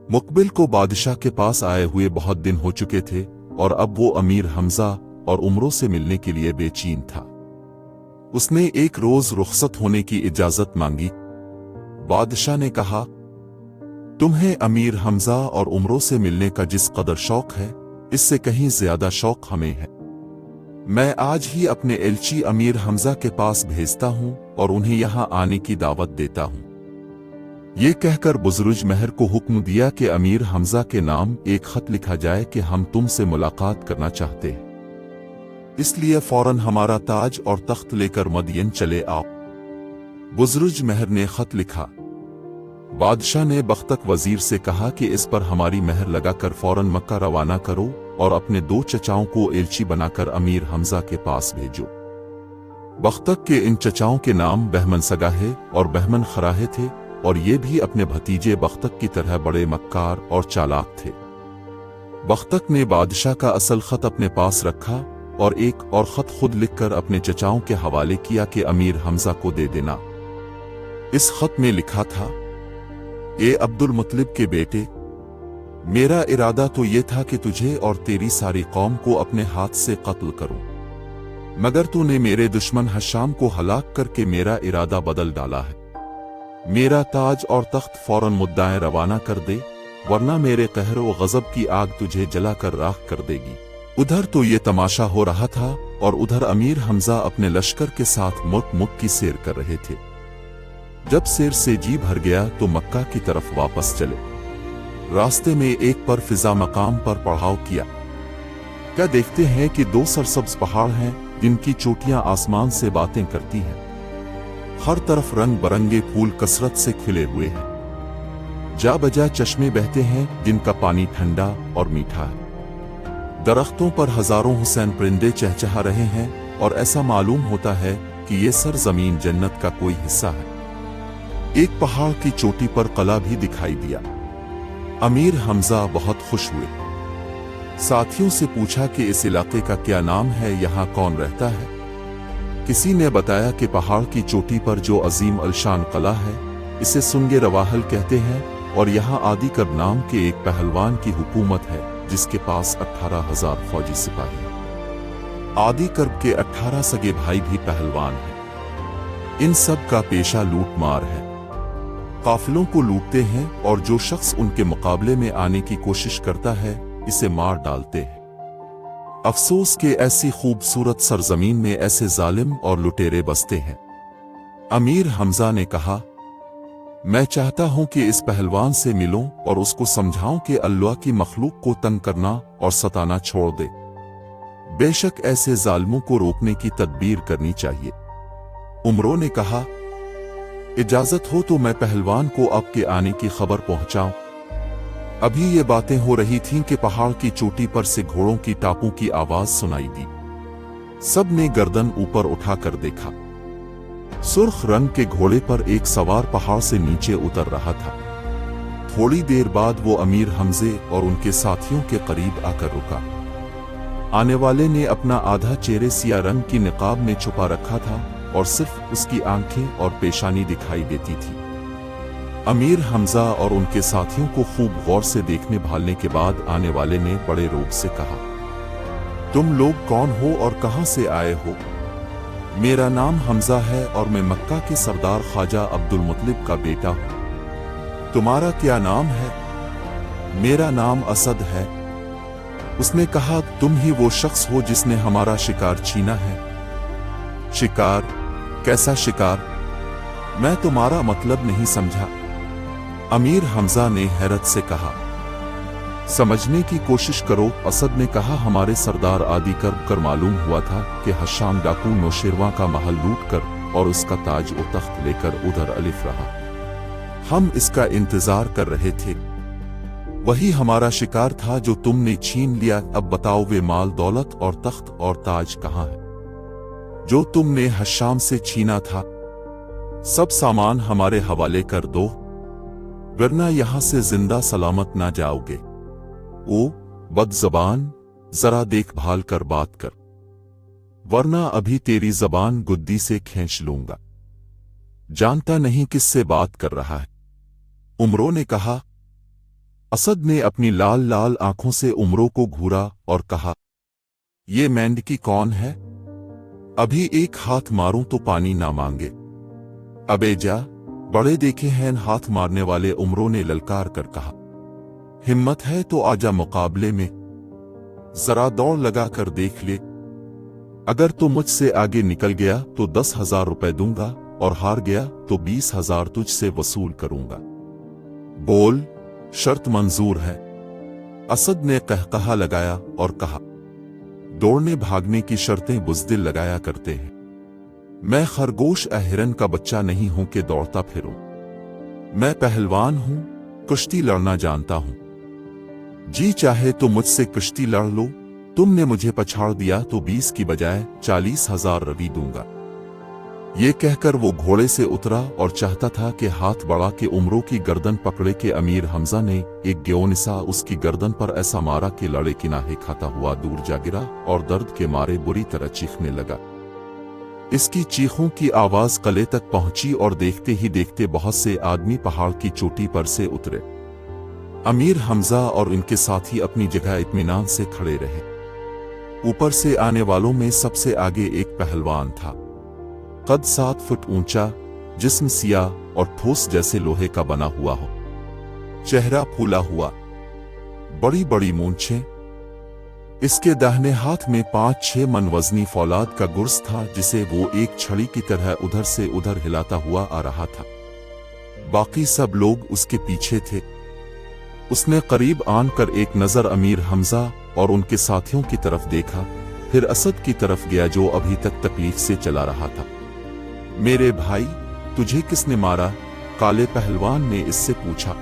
मुकबिल को बादशाह के पास आए हुए बहुत दिन हो चुके थे और अब वो अमीर हमजा और उमरों से मिलने के लिए बेचैन था। उसने एक रोज रुखसत होने की इजाजत मांगी। बादशाह ने कहा, तुम्हें अमीर हमजा और उमरों से मिलने का जिस कदर शौक है, इससे कहीं ज्यादा शौक हमें है। मैं आज ही अपने एलची अमीर हमजा के पास भेजता हूं और उन्हें यहां आने की दावत देता हूं। ये कहकर बुजुर्ग महर को हुक्म दिया कि अमीर हमजा के नाम एक खत लिखा जाए कि हम तुमसे मुलाकात करना चाहते हैं, इसलिए फौरन हमारा ताज और तख्त लेकर मदीन चले आओ। बुजुर्ग महर ने खत लिखा। बादशाह ने बख्तक वजीर से कहा कि इस पर हमारी महर लगाकर फौरन मक्का रवाना करो और अपने 2 चचाओं को एलची बनाकर अमीर हमजा के पास भेजो। बख्तक के इन चचाओं के नाम बहमन सगाहे और बहमन खराहे थे और ये भी अपने भतीजे बख्तक की तरह बड़े मक्कार और चालाक थे। बख्तक ने बादशाह का असल खत अपने पास रखा और एक और खत खुद लिखकर अपने चचाओं के हवाले किया कि अमीर हमजा को दे देना। इस खत में लिखा था, ए अब्दुल मुत्तलिब के बेटे, मेरा इरादा तो ये था कि तुझे और तेरी सारी कौम को अपने हाथ से कत्ल करूं, मगर तूने मेरे दुश्मन हशाम को हलाक करके मेरा इरादा बदल डाला है। मेरा ताज और तख्त फौरन मुद्दाएं रवाना कर दे, वरना मेरे कहर व गजब की आग तुझे जलाकर राख कर देगी। उधर तो ये तमाशा हो रहा था और उधर अमीर हमजा अपने लश्कर के साथ मुल्क की सैर कर रहे थे। जब सैर से जी भर गया तो मक्का की तरफ वापस चले। रास्ते में एक पर फिजा मकाम पर पड़ाव किया। क्या देखते हैं कि 2 सरसब्ज पहाड़ हैं जिनकी चोटियां आसमान से बातें करती हैं। हर तरफ रंग बरंगे फूल कसरत से खिले हुए हैं। जा बजा चश्मे बहते हैं जिनका पानी ठंडा और मीठा है। दरख्तों पर हजारों हुसैन परिंदे चहचहा रहे हैं और ऐसा मालूम होता है कि ये सरजमीन जन्नत का कोई हिस्सा है। एक पहाड़ की चोटी पर कला भी दिखाई दिया। अमीर हमजा बहुत खुश हुए। साथियों से पूछा कि इस इलाके का क्या नाम है, यहाँ कौन रहता है। किसी ने बताया कि पहाड़ की चोटी पर जो अजीम अलशान कला है, इसे सुंगे रवाहल कहते हैं और यहाँ आदि कर्ब नाम के एक पहलवान की हुकूमत है जिसके पास 18,000 फौजी सिपाही हैं। आदि कर्ब के 18 सगे भाई भी पहलवान हैं। इन सब का पेशा लूट मार है। काफिलों को लूटते हैं और जो शख्स उनके मुकाबले में आने की कोशिश करता है इसे मार डालते हैं। अफसोस के ऐसी खूबसूरत सरजमीन में ऐसे जालिम और लुटेरे बसते हैं। अमीर हमजा ने कहा, मैं चाहता हूं कि इस पहलवान से मिलूं और उसको समझाऊं कि अल्लाह की मखलूक को तंग करना और सताना छोड़ दे। बेशक ऐसे जालिमों को रोकने की तदबीर करनी चाहिए। उमरों ने कहा, इजाजत हो तो मैं पहलवान को आपके आने की खबर पहुंचाऊं। अभी ये बातें हो रही थीं कि पहाड़ की चोटी पर से घोड़ों की टापों की आवाज सुनाई दी। सब ने गर्दन ऊपर उठाकर देखा। सुर्ख रंग के घोड़े पर एक सवार पहाड़ से नीचे उतर रहा था। थोड़ी देर बाद वो अमीर हमजे और उनके साथियों के करीब आकर रुका। आने वाले ने अपना आधा चेहरे सिया रंग की निकाब में छुपा रखा था और सिर्फ उसकी आंखें और पेशानी दिखाई देती थी। अमीर हमजा और उनके साथियों को खूब गौर से देखने भालने के बाद आने वाले ने बड़े रोब से कहा, तुम लोग कौन हो और कहां से आए हो? मेरा नाम हमजा है और मैं मक्का के सरदार ख्वाजा अब्दुल मुत्तलिब का बेटा हूं। तुम्हारा क्या नाम है? मेरा असद असद है। उसने कहा, तुम ही वो शख्स हो जिसने हमारा शिकार छीना है। शिकार? कैसा शिकार? मैं तुम्हारा मतलब नहीं समझा। अमीर हमजा ने हैरत से कहा, समझने की कोशिश करो। असद ने कहा, हमारे सरदार आदि कर मालूम हुआ था कि हशाम डाकू नौशेरवां का महल लूट कर और उसका ताज और तख्त लेकर उधर अलिफ रहा। हम इसका इंतजार कर रहे थे। वही हमारा शिकार था जो तुमने छीन लिया। अब बताओ वे माल दौलत और तख्त और ताज कहाँ है जो तुमने हशाम से छीना था? सब सामान हमारे हवाले कर दो, वरना यहां से जिंदा सलामत ना जाओगे। ओ बदज़बान, जरा देखभाल कर बात कर, वरना अभी तेरी जबान गुद्दी से खींच लूंगा। जानता नहीं किससे बात कर रहा है। उमरों ने कहा, असद ने अपनी लाल लाल आंखों से उमरों को घूरा और कहा, ये मेंढकी कौन है? अभी एक हाथ मारूं तो पानी ना मांगे। अबे जा, बड़े देखे हैं हाथ मारने वाले, उमरों ने ललकार कर कहा। हिम्मत है तो आजा मुकाबले में, जरा दौड़ लगा कर देख ले। अगर तो मुझसे आगे निकल गया तो 10,000 रुपए दूंगा, और हार गया तो 20,000 तुझसे वसूल करूंगा। बोल, शर्त मंजूर है। असद ने कहकहा लगाया और कहा, दौड़ने भागने की शर्तें बुज़दिल लगाया करते हैं। मैं खरगोश हिरन का बच्चा नहीं हूं कि दौड़ता फिरूं। मैं पहलवान हूं, कुश्ती लड़ना जानता हूं। जी चाहे तो मुझसे कुश्ती लड़ लो। तुमने मुझे पछाड़ दिया तो 20 की बजाय 40,000 रवी दूंगा। ये कहकर वो घोड़े से उतरा और चाहता था कि हाथ बढ़ा के उमरों की गर्दन पकड़े के अमीर हमजा ने एक ग्योनिसा उसकी गर्दन पर ऐसा मारा कि लड़े किनाहे खाता हुआ दूर जा गिरा और दर्द के मारे बुरी तरह चीखने लगा। इसकी चीखों की आवाज कले तक पहुंची और देखते ही देखते बहुत से आदमी पहाड़ की चोटी पर से उतरे। अमीर हमजा और इनके साथी अपनी जगह इत्मीनान से खड़े रहे। ऊपर से आने वालों में सबसे आगे एक पहलवान था, कद 7 फुट ऊंचा, जिस्म सियाह और ठोस जैसे लोहे का बना हुआ हो, चेहरा फूला हुआ, बड़ी बड़ी मूंछें। इसके दाहिने हाथ में 5-6 मन वजनी फौलाद का गुर्स था, जिसे वो एक छड़ी की तरह उधर से उधर हिलाता हुआ आ रहा था। बाकी सब लोग उसके पीछे थे। उसने करीब आनकर एक नजर अमीर हमजा और उनके साथियों की तरफ देखा, फिर असद की तरफ गया जो अभी तक तकलीफ से चला रहा था। मेरे भाई, तुझे किसने मारा? काले पहलवान ने इससे पूछा।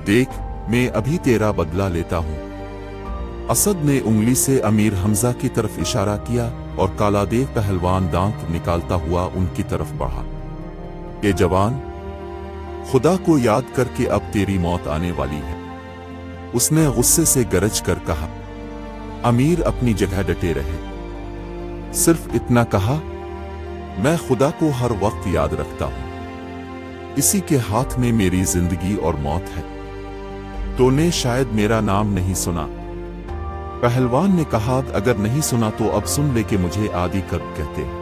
देख, मैं अभी तेरा बदला लेता हूं। असद ने उंगली से अमीर हमजा की तरफ इशारा किया और कालादेव पहलवान दांत निकालता हुआ उनकी तरफ बढ़ा। ए जवान, खुदा को याद करके अब तेरी मौत आने वाली है, उसने गुस्से से गरज कर कहा। अमीर अपनी जगह डटे रहे। सिर्फ इतना कहा, मैं खुदा को हर वक्त याद रखता हूं, इसी के हाथ में मेरी जिंदगी और मौत है। तूने शायद मेरा नाम नहीं सुना। पहलवान ने कहा, अगर नहीं सुना तो अब सुन ले कि मुझे आदि कर्ब कहते हैं।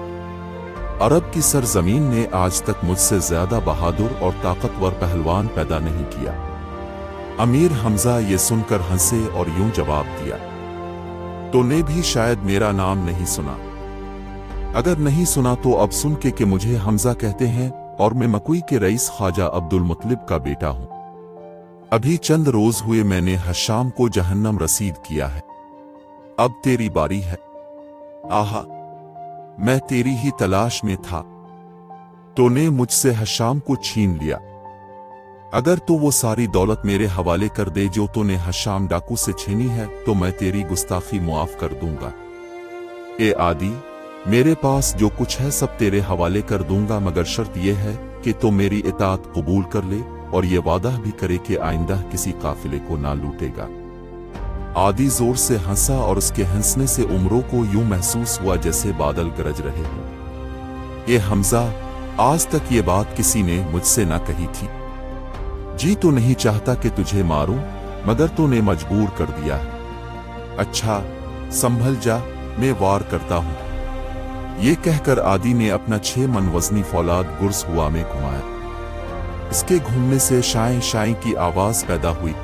अरब की सरजमीन ने आज तक मुझसे ज्यादा बहादुर और ताकतवर पहलवान पैदा नहीं किया। अमीर हमजा ये सुनकर हंसे और यूं जवाब दिया, तूने भी शायद मेरा नाम नहीं सुना। अगर नहीं सुना तो अब सुन के मुझे हमजा कहते हैं और मैं मकुई के रईस ख्वाजा अब्दुल मुत्तलिब का बेटा हूं। अभी चंद रोज हुए मैंने हशाम को जहन्नम रसीद किया है। अब तेरी बारी है। आहा, मैं तेरी ही तलाश में था। तूने मुझसे हशाम को छीन लिया। अगर तो वो सारी दौलत मेरे हवाले कर दे जो तूने हशाम डाकू से छीनी है, तो मैं तेरी गुस्ताखी मुआफ कर दूंगा। ए आदि, मेरे पास जो कुछ है सब तेरे हवाले कर दूंगा, मगर शर्त यह है कि तो मेरी इताअत कबूल कर ले और ये वादा भी करे कि आइंदा किसी काफिले को ना लूटेगा। आदि जोर से हंसा और उसके हंसने से उमरों को यूं महसूस हुआ जैसे बादल गरज रहे हों। ये हमजा, आज तक ये बात किसी ने मुझसे ना कही थी। जी तो नहीं चाहता कि तुझे मारूं, मगर तूने मजबूर कर दिया है। अच्छा, संभल जा, मैं वार करता हूं। ये कहकर आदि ने अपना 6 मन वजनी फौलाद गुर्स हुआ में घुमाया। इसके घूमने से शाएं शाएं की आवाज पैदा हुई।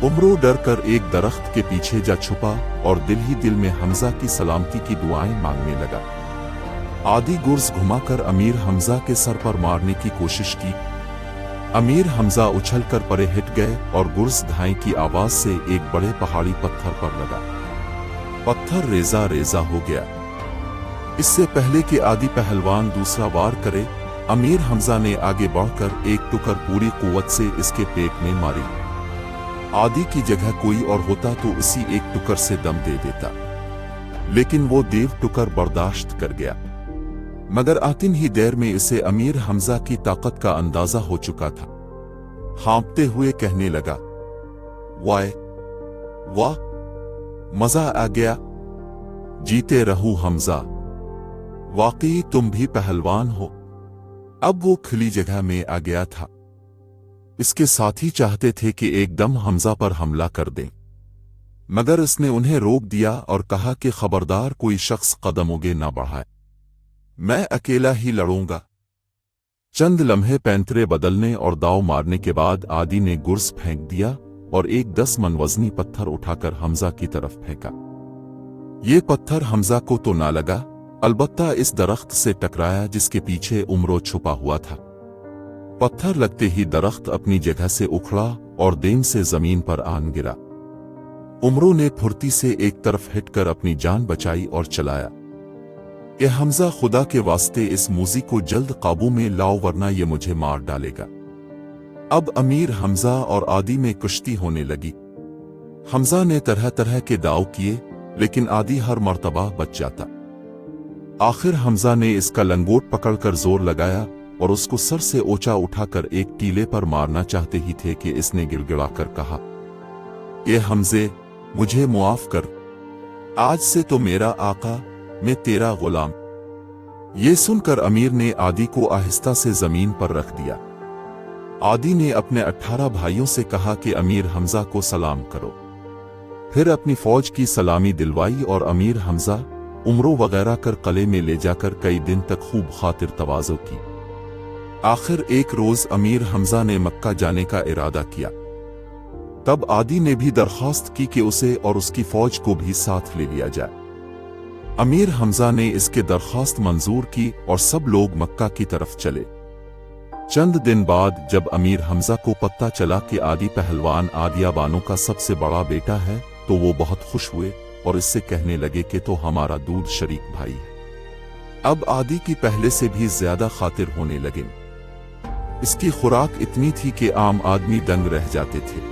उमरों डर कर एक दरख्त के पीछे जा छुपा और दिल ही दिल में हमजा की सलामती की दुआएं मांगने लगा। आदि गुर्स घुमाकर अमीर हमजा के सर पर मारने की कोशिश की। अमीर हमजा उछलकर परे हट गए और गुर्स धाई की आवाज से एक बड़े पहाड़ी पत्थर पर लगा। पत्थर रेजा रेजा हो गया। इससे पहले कि आदि पहलवान दूसरा वार करे, अमीर हमजा ने आगे बढ़कर एक टुकर पूरी कुव्वत से इसके पेट में मारी। आदि की जगह कोई और होता तो उसी एक टुकर से दम दे देता, लेकिन वो देव टुकर बर्दाश्त कर गया। मगर आतिन ही देर में इसे अमीर हमजा की ताकत का अंदाजा हो चुका था। हाँपते हुए कहने लगा, वाह वाह, मजा आ गया, जीते रहो हमजा, वाकई तुम भी पहलवान हो। अब वो खुली जगह में आ गया था। इसके साथी चाहते थे कि एकदम हमजा पर हमला कर दें, मगर इसने उन्हें रोक दिया और कहा कि खबरदार कोई शख्स कदम आगे न बढ़ाए, मैं अकेला ही लड़ूंगा। चंद लम्हे पैंतरे बदलने और दाव मारने के बाद आदि ने गुर्स फेंक दिया और एक 10 मन वजनी पत्थर उठाकर हमजा की तरफ फेंका। ये पत्थर हमजा को तो ना लगा, अलबत्ता इस दरख्त से टकराया जिसके पीछे उमरो छुपा हुआ था। पत्थर लगते ही दरख्त अपनी जगह से उखड़ा और देन से जमीन पर आन गिरा। उमरो ने फुर्ती से एक तरफ हिटकर अपनी जान बचाई और चलाया, ए हमजा, खुदा के वास्ते इस मूजी को जल्द काबू में लाओ वरना ये मुझे मार डालेगा। अब अमीर हमजा और आदि में कुश्ती होने लगी। हमजा ने तरह तरह के दाव किए, लेकिन आदि हर मर्तबा बच जाता। आखिर हमजा ने इसका लंगोट पकड़कर जोर लगाया और उसको सर से ऊंचा उठाकर एक टीले पर मारना चाहते ही थे कि इसने गिड़गिड़ाकर कहा, ए हमजे, मुझे मुआफ कर, आज से तो मेरा आका, मैं तेरा गुलाम। ये सुनकर अमीर ने आदि को आहिस्ता से जमीन पर रख दिया। आदि ने अपने 18 भाइयों से कहा कि अमीर हमजा को सलाम करो। फिर अपनी फौज की सलामी दिलवाई और अमीर हमजा, उमरो वगैरह कर कले में ले जाकर कई दिन तक खूब खातिर तवाज़ो की। आखिर एक रोज अमीर हमजा ने मक्का जाने का इरादा किया। तब आदि ने भी दरख्वास्त की कि उसे और उसकी फौज को भी साथ ले लिया जाए। अमीर हमजा ने इसके दरख्वास्त मंजूर की और सब लोग मक्का की तरफ चले। चंद दिन बाद जब अमीर हमजा को पता चला कि आदि पहलवान आदिया बानो का सबसे बड़ा बेटा है, तो वो बहुत खुश हुए और इससे कहने लगे कि तो हमारा दूध शरीक भाई है। अब आदि की पहले से भी ज्यादा खातिर होने लगे। इसकी खुराक इतनी थी कि आम आदमी दंग रह जाते थे।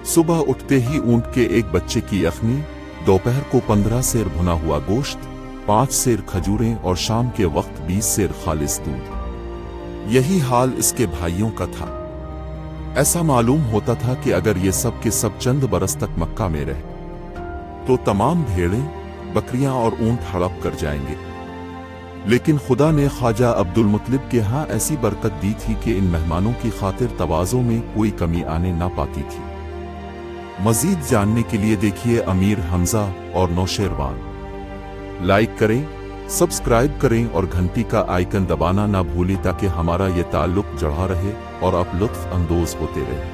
सुबह उठते ही ऊंट के एक बच्चे की यखनी, दोपहर को 15 सेर भुना हुआ गोश्त, 5 सेर खजूरें और शाम के वक्त 20 सेर खालिस दूध। यही हाल इसके भाइयों का था। ऐसा मालूम होता था कि अगर ये सब के सब चंद बरस तक मक्का में रहे तो तमाम भेड़ें, बकरियां और ऊंट हड़प कर जाएंगे। लेकिन खुदा ने ख्वाजा अब्दुल मुत्तलिब के यहाँ ऐसी बरकत दी थी कि इन मेहमानों की खातिर तवाज़ो में कोई कमी आने ना पाती थी। मजीद जानने के लिए देखिए अमीर हमजा और नौशेरवान। लाइक करें, सब्सक्राइब करें और घंटी का आइकन दबाना ना भूलें ताकि हमारा ये ताल्लुक जड़ा रहे और आप लुत्फ अंदोज होते रहें।